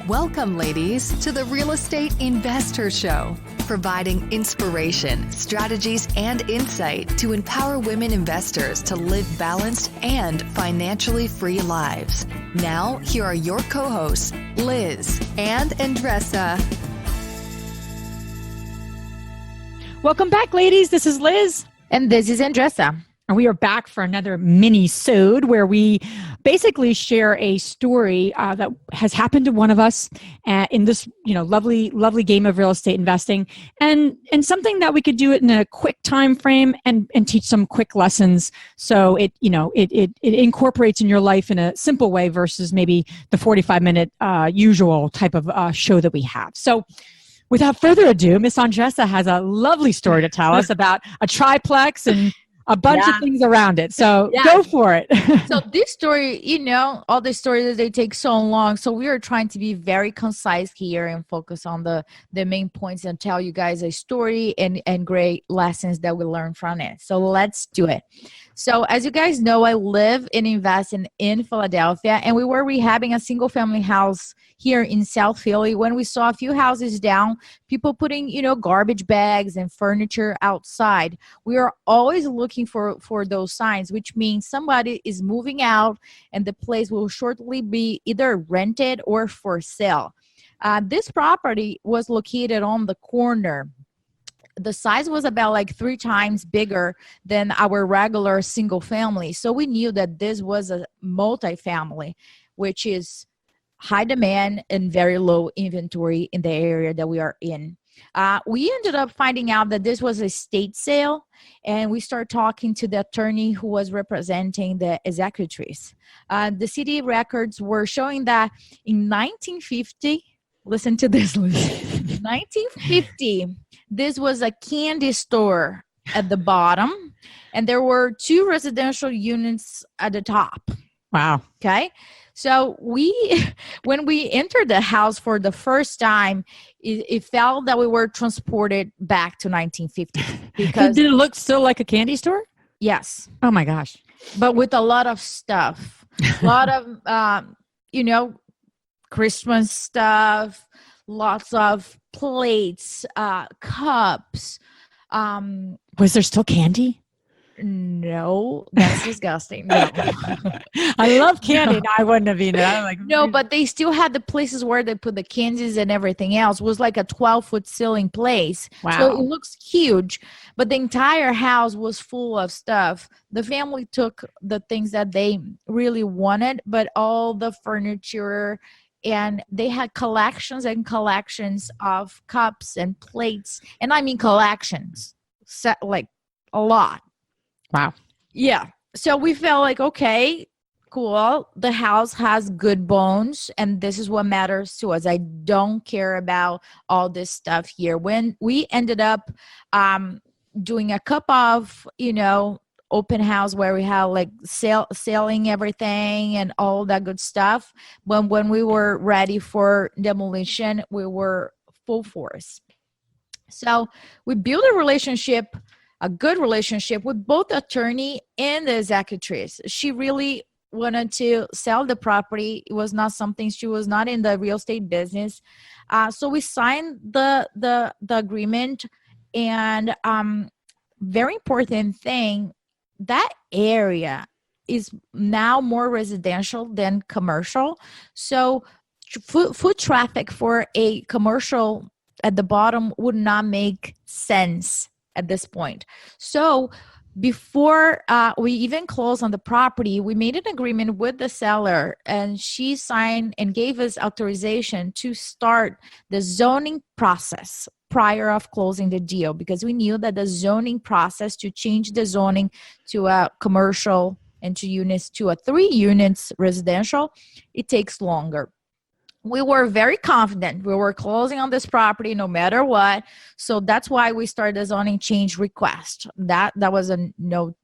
Welcome, ladies, to the Real Estate InvestHER Show, providing inspiration, strategies, and insight to empower women investors to live balanced and financially free lives. Now, here are your co-hosts, Liz and Andresa. Welcome back, ladies. This is Liz. And this is Andresa. And we are back for another mini-sode where we basically share a story that has happened to one of us in this, lovely game of real estate investing, and something that we could do it in a quick time frame and teach some quick lessons. So it incorporates in your life in a simple way versus maybe the 45-minute usual type of show that we have. So without further ado, Miss Andresa has a lovely story to tell us about a triplex and a bunch of things around it. So go for it. So this story, all the stories, they take so long. So we are trying to be very concise here and focus on the main points and tell you guys a story and great lessons that we learn from it. So let's do it. So as you guys know, I live and invest in Philadelphia, and we were rehabbing a single family house here in South Philly when we saw a few houses down, people putting, garbage bags and furniture outside. We are always looking for those signs, which means somebody is moving out and the place will shortly be either rented or for sale. This property was located on the corner. The size was about like 3 times bigger than our regular single family. So we knew that this was a multifamily, which is high demand and very low inventory in the area that we are in. We ended up finding out that this was a estate sale, and we started talking to the attorney who was representing the executrix. The city records were showing that in 1950, listen to this, Liz. 1950, this was a candy store at the bottom, and there were 2 residential units at the top. Wow. Okay. So when we entered the house for the first time, it felt that we were transported back to 1950. Because did it look still like a candy store? Yes. Oh my gosh. But with a lot of stuff, a lot of, Christmas stuff, lots of plates, cups. Was there still candy? No, that's disgusting. No. I love candy. No, I wouldn't have eaten it. I'm like, no, but they still had the places where they put the candies and everything else. It was like a 12-foot ceiling place. Wow. So it looks huge, but the entire house was full of stuff. The family took the things that they really wanted, but all the furniture, and they had collections and collections of cups and plates. And I mean collections, like a lot. Wow. Yeah. So we felt like, okay, cool. The house has good bones, and this is what matters to us. I don't care about all this stuff here. When we ended up doing a couple of, open house where we had like selling everything and all that good stuff, when we were ready for demolition, we were full force. So we built a good relationship with both the attorney and the executrix. She really wanted to sell the property. It was not something, she was not in the real estate business. So we signed the agreement, and very important thing, that area is now more residential than commercial. So foot traffic for a commercial at the bottom would not make sense at this point. So before we even closed on the property, we made an agreement with the seller, and she signed and gave us authorization to start the zoning process prior of closing the deal, because we knew that the zoning process to change the zoning to a commercial and 2 units to a 3 units residential, it takes longer. We were very confident we were closing on this property no matter what. So that's why we started a zoning change request. That was a no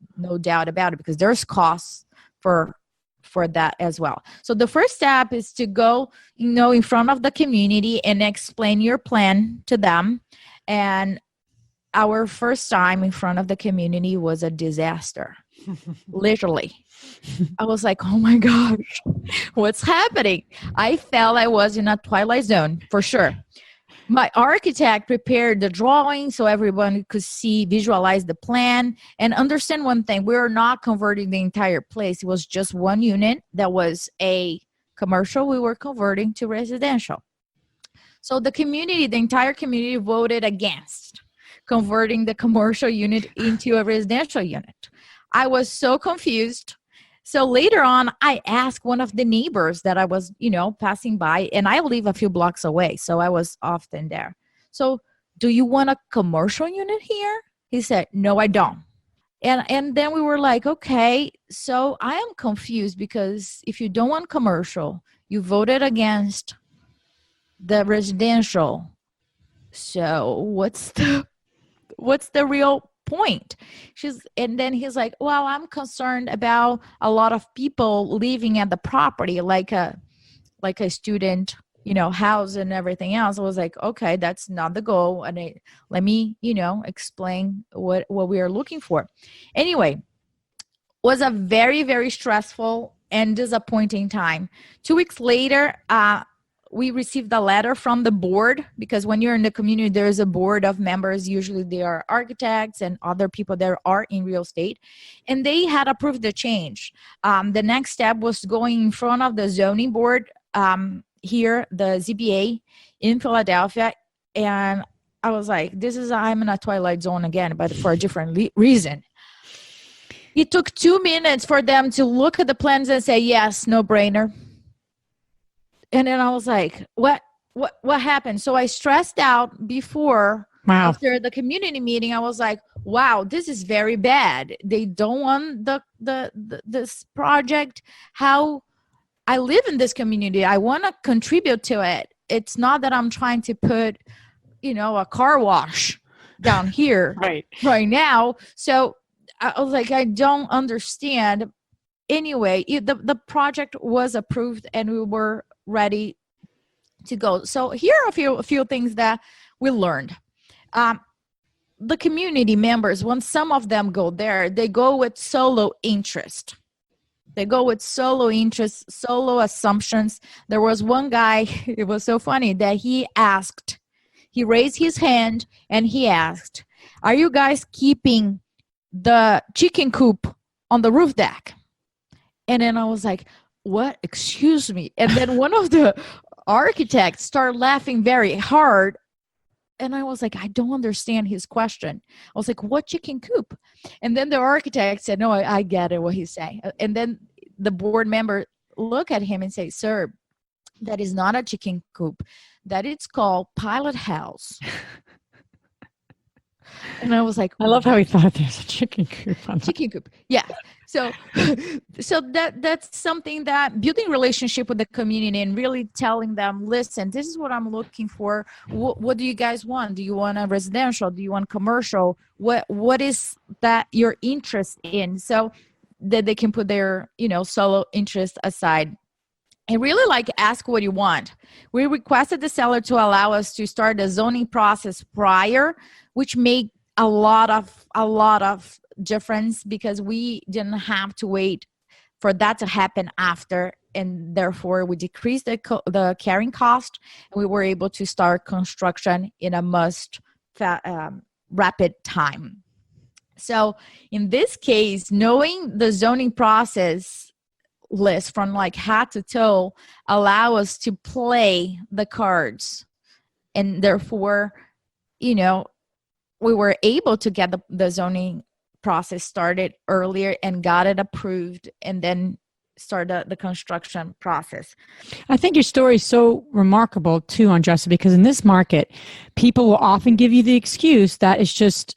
doubt about it, because there's costs for that as well. So the first step is to go, in front of the community and explain your plan to them. And our first time in front of the community was a disaster. Literally. I was like, oh my gosh, what's happening? I felt I was in a twilight zone for sure. My architect prepared the drawing so everyone could visualize the plan, and understand one thing. We were not converting the entire place. It was just one unit that was a commercial. We were converting to residential. So the entire community voted against converting the commercial unit into a residential unit. I was so confused. So later on, I asked one of the neighbors that I was, passing by, and I live a few blocks away, so I was often there. So, do you want a commercial unit here? He said, no, I don't. And then we were like, okay, so I am confused, because if you don't want commercial, you voted against the residential. So what's the real point? And then he's like, well, I'm concerned about a lot of people living at the property, like a student, house and everything else. I was like, okay, that's not the goal. And let me, explain what we are looking for. Anyway, was a very, very stressful and disappointing time. 2 weeks later, we received a letter from the board, because when you're in the community, there's a board of members. Usually they are architects and other people that are in real estate. And they had approved the change. The next step was going in front of the zoning board here, the ZBA in Philadelphia. And I was like, I'm in a twilight zone again, but for a different reason. It took 2 minutes for them to look at the plans and say, yes, no brainer. And then I was like, what happened? So I stressed out before. Wow. After the community meeting, I was like, wow, this is very bad. They don't want this project. How I live in this community, I want to contribute to it. It's not that I'm trying to put, a car wash down here right now. So I was like, I don't understand. Anyway, the project was approved and we were ready to go. So here are a few things that we learned. The community members, when some of them go there, they go with solo interest. They go with solo interest, solo assumptions. There was one guy, it was so funny, that he raised his hand and he asked, are you guys keeping the chicken coop on the roof deck? And then I was like, what? Excuse me. And then one of the architects started laughing very hard. And I was like, I don't understand his question. I was like, what chicken coop? And then the architect said, no, I get it, what he's saying. And then the board member looked at him and said, sir, that is not a chicken coop. That it's called pilot house. And I was like, I love how he thought there's a chicken coop on that. Chicken coop. Yeah. So that's something that building relationship with the community and really telling them, listen, this is what I'm looking for. What do you guys want? Do you want a residential? Do you want commercial? What is that your interest in? So that they can put their, solo interest aside. And really ask what you want. We requested the seller to allow us to start the zoning process prior, which made a lot of difference, because we didn't have to wait for that to happen after, and therefore we decreased the carrying cost, and we were able to start construction in a rapid time. So in this case, knowing the zoning process list from head to toe allow us to play the cards, and therefore we were able to get the zoning process started earlier and got it approved, and then start the construction process. I think your story is so remarkable too, Andresa, because in this market, people will often give you the excuse that it's just,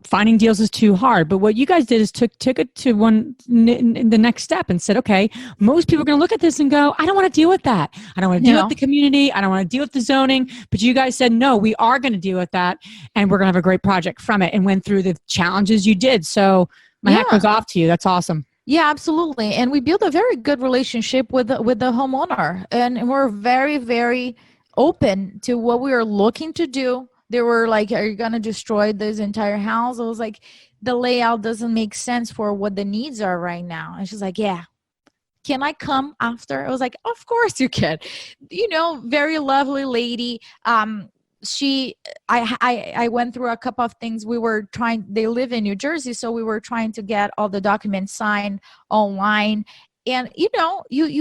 finding deals is too hard. But what you guys did is took it to the next step and said, okay, most people are going to look at this and go, I don't want to deal with that. I don't want to deal with the community. I don't want to deal with the zoning. But you guys said, no, we are going to deal with that. And we're going to have a great project from it, and went through the challenges you did. So my hat goes off to you. That's awesome. Yeah, absolutely. And we built a very good relationship with the homeowner, and we're very, very open to what we are looking to do. They were like, are you going to destroy this entire house? I was like, the layout doesn't make sense for what the needs are right now. And she's like, yeah. Can I come after? I was like, of course you can. Very lovely lady. I went through a couple of things. They live in New Jersey, so we were trying to get all the documents signed online. And you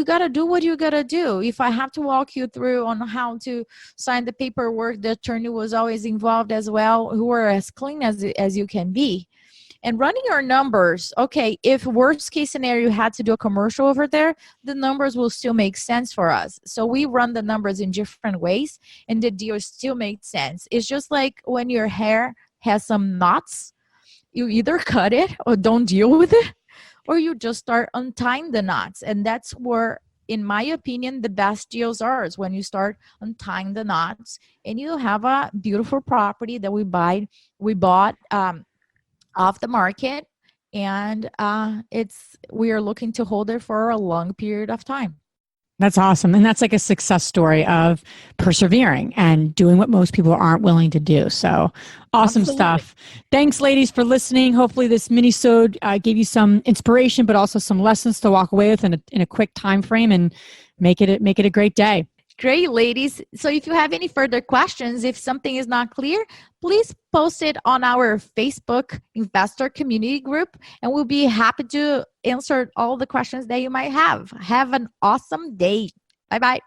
got to do what you got to do. If I have to walk you through on how to sign the paperwork, the attorney was always involved as well, who were as clean as you can be. And running your numbers, okay, if worst case scenario you had to do a commercial over there, the numbers will still make sense for us. So we run the numbers in different ways and the deal still makes sense. It's just like when your hair has some knots, you either cut it or don't deal with it, or you just start untying the knots. And that's where, in my opinion, the best deals are, is when you start untying the knots and you have a beautiful property that we bought off the market, and we are looking to hold it for a long period of time. That's awesome. And that's like a success story of persevering and doing what most people aren't willing to do. So awesome stuff. Thanks, ladies, for listening. Hopefully this mini-sode gave you some inspiration, but also some lessons to walk away with in a quick time frame and make it a great day. Great, ladies. So if you have any further questions, if something is not clear, please post it on our Facebook investor community group, and we'll be happy to answer all the questions that you might have. Have an awesome day. Bye-bye.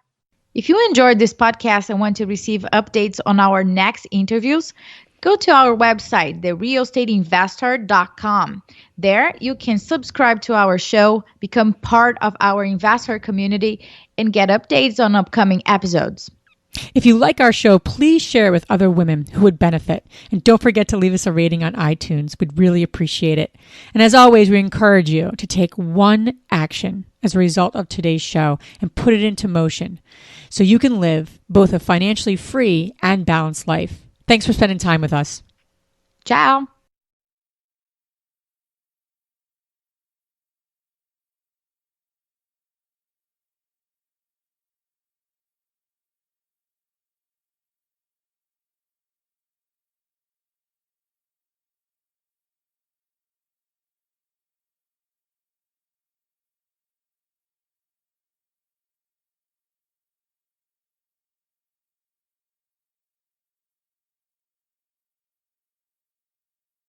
If you enjoyed this podcast and want to receive updates on our next interviews, go to our website, therealestateinvestor.com. There, you can subscribe to our show, become part of our investor community, and get updates on upcoming episodes. If you like our show, please share it with other women who would benefit. And don't forget to leave us a rating on iTunes. We'd really appreciate it. And as always, we encourage you to take one action as a result of today's show and put it into motion so you can live both a financially free and balanced life. Thanks for spending time with us. Ciao.